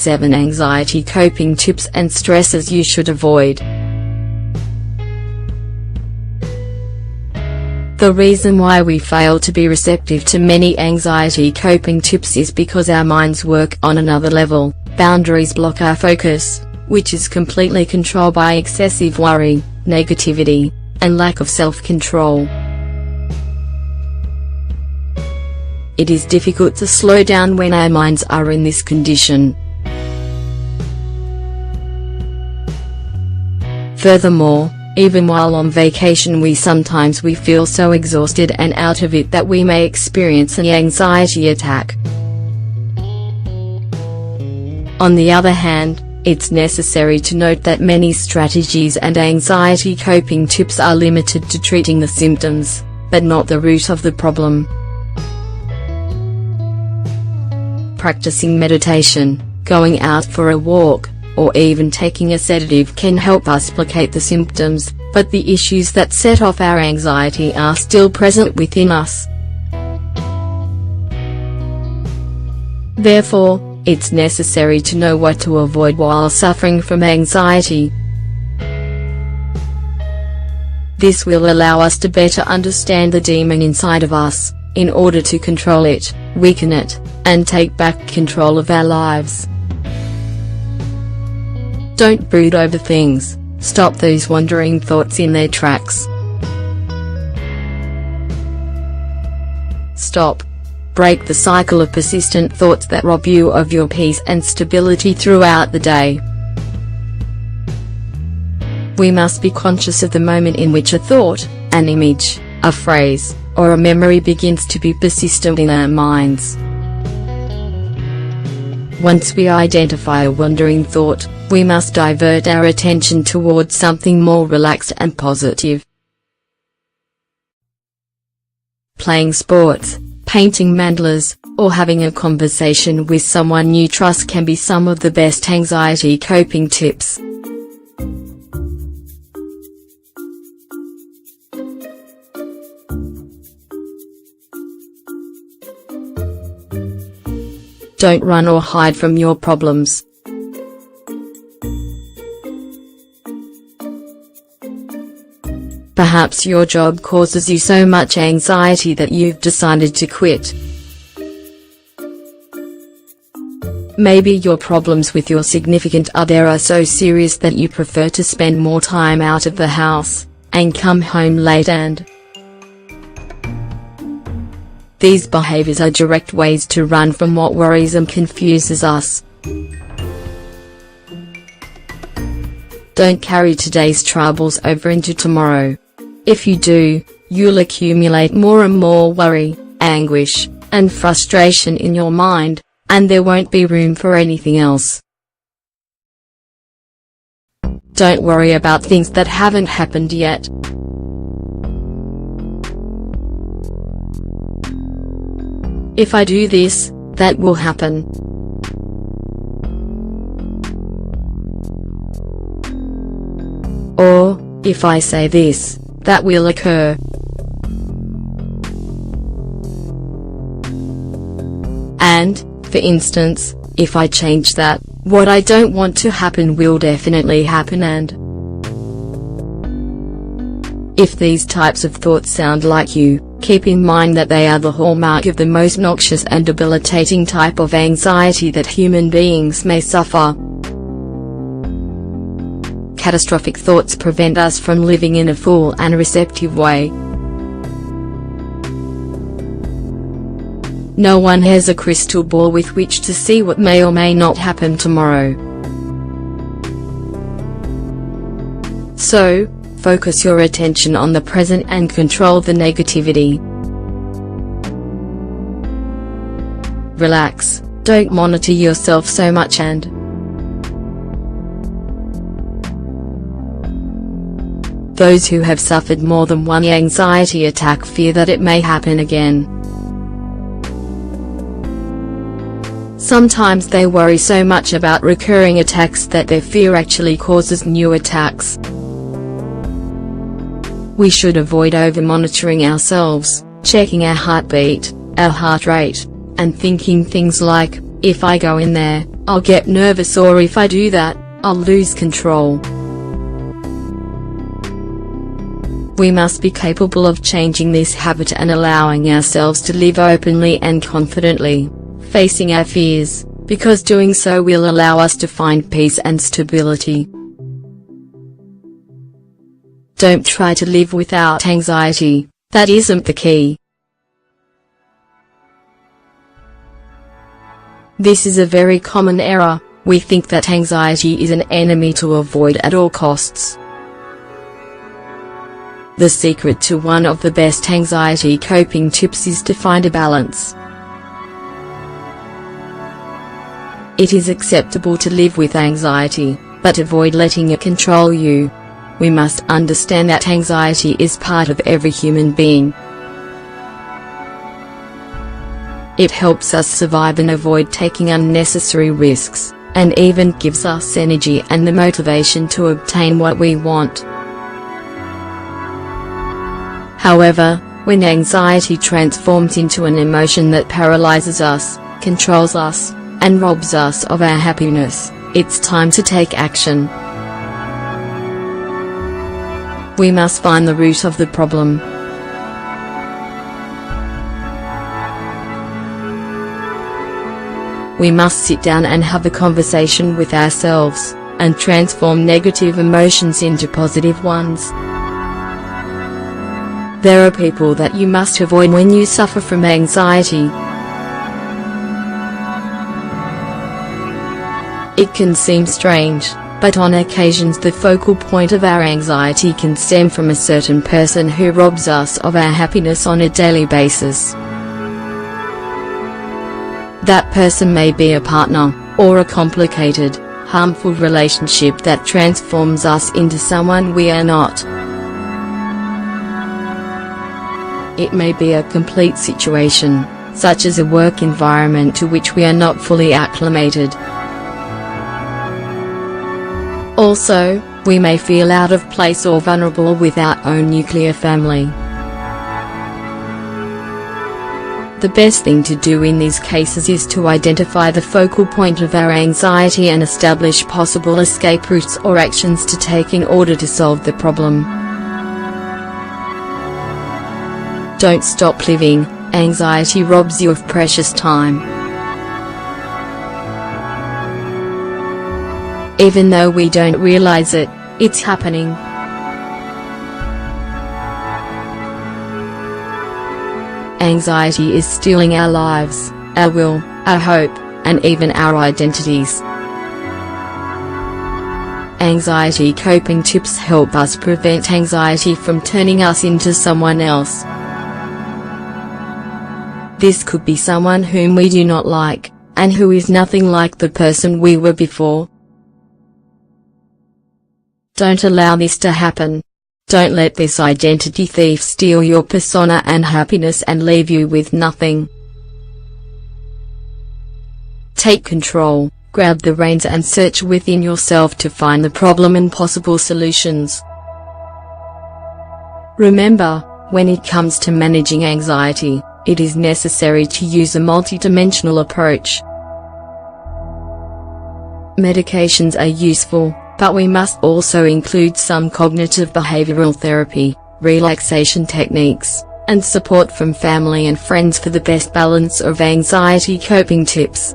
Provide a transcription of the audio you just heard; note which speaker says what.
Speaker 1: 7 Anxiety coping tips and stressors you should avoid. The reason why we fail to be receptive to many anxiety coping tips is because our minds work on another level. Boundaries block our focus, which is completely controlled by excessive worry, negativity, and lack of self-control. It is difficult to slow down when our minds are in this condition. Furthermore, even while on vacation we feel so exhausted and out of it that we may experience an anxiety attack. On the other hand, it's necessary to note that many strategies and anxiety coping tips are limited to treating the symptoms, but not the root of the problem. Practicing meditation, going out for a walk, or even taking a sedative can help us placate the symptoms, but the issues that set off our anxiety are still present within us. Therefore, it's necessary to know what to avoid while suffering from anxiety. This will allow us to better understand the demon inside of us, in order to control it, weaken it, and take back control of our lives. Don't brood over things. Stop those wandering thoughts in their tracks. Stop. Break the cycle of persistent thoughts that rob you of your peace and stability throughout the day. We must be conscious of the moment in which a thought, an image, a phrase, or a memory begins to be persistent in our minds. Once we identify a wandering thought, we must divert our attention towards something more relaxed and positive. Playing sports, painting mandalas, or having a conversation with someone you trust can be some of the best anxiety coping tips. Don't run or hide from your problems. Perhaps your job causes you so much anxiety that you've decided to quit. Maybe your problems with your significant other are so serious that you prefer to spend more time out of the house, and come home late and these behaviors are direct ways to run from what worries and confuses us. Don't carry today's troubles over into tomorrow. If you do, you'll accumulate more and more worry, anguish, and frustration in your mind, and there won't be room for anything else. Don't worry about things that haven't happened yet. If I do this, that will happen. Or, if I say this, that will occur. And, for instance, if I change that, what I don't want to happen will definitely happen. And if these types of thoughts sound like you, keep in mind that they are the hallmark of the most noxious and debilitating type of anxiety that human beings may suffer. Catastrophic thoughts prevent us from living in a full and receptive way. No one has a crystal ball with which to see what may or may not happen tomorrow. So, focus your attention on the present and control the negativity. Relax, don't monitor yourself so much, and those who have suffered more than one anxiety attack fear that it may happen again. Sometimes they worry so much about recurring attacks that their fear actually causes new attacks. We should avoid over-monitoring ourselves, checking our heartbeat, our heart rate, and thinking things like, if I go in there, I'll get nervous, or if I do that, I'll lose control. We must be capable of changing this habit and allowing ourselves to live openly and confidently, facing our fears, because doing so will allow us to find peace and stability. Don't try to live without anxiety, that isn't the key. This is a very common error. We think that anxiety is an enemy to avoid at all costs. The secret to one of the best anxiety coping tips is to find a balance. It is acceptable to live with anxiety, but avoid letting it control you. We must understand that anxiety is part of every human being. It helps us survive and avoid taking unnecessary risks, and even gives us energy and the motivation to obtain what we want. However, when anxiety transforms into an emotion that paralyzes us, controls us, and robs us of our happiness, it's time to take action. We must find the root of the problem. We must sit down and have a conversation with ourselves, and transform negative emotions into positive ones. There are people that you must avoid when you suffer from anxiety. It can seem strange, but on occasions the focal point of our anxiety can stem from a certain person who robs us of our happiness on a daily basis. That person may be a partner, or a complicated, harmful relationship that transforms us into someone we are not. It may be a complete situation, such as a work environment to which we are not fully acclimated. Also, we may feel out of place or vulnerable with our own nuclear family. The best thing to do in these cases is to identify the focal point of our anxiety and establish possible escape routes or actions to take in order to solve the problem. Don't stop living. Anxiety robs you of precious time. Even though we don't realize it, it's happening. Anxiety is stealing our lives, our will, our hope, and even our identities. Anxiety coping tips help us prevent anxiety from turning us into someone else. This could be someone whom we do not like, and who is nothing like the person we were before. Don't allow this to happen. Don't let this identity thief steal your persona and happiness and leave you with nothing. Take control, grab the reins and search within yourself to find the problem and possible solutions. Remember, when it comes to managing anxiety, it is necessary to use a multidimensional approach. Medications are useful, but we must also include some cognitive behavioral therapy, relaxation techniques, and support from family and friends for the best balance of anxiety coping tips.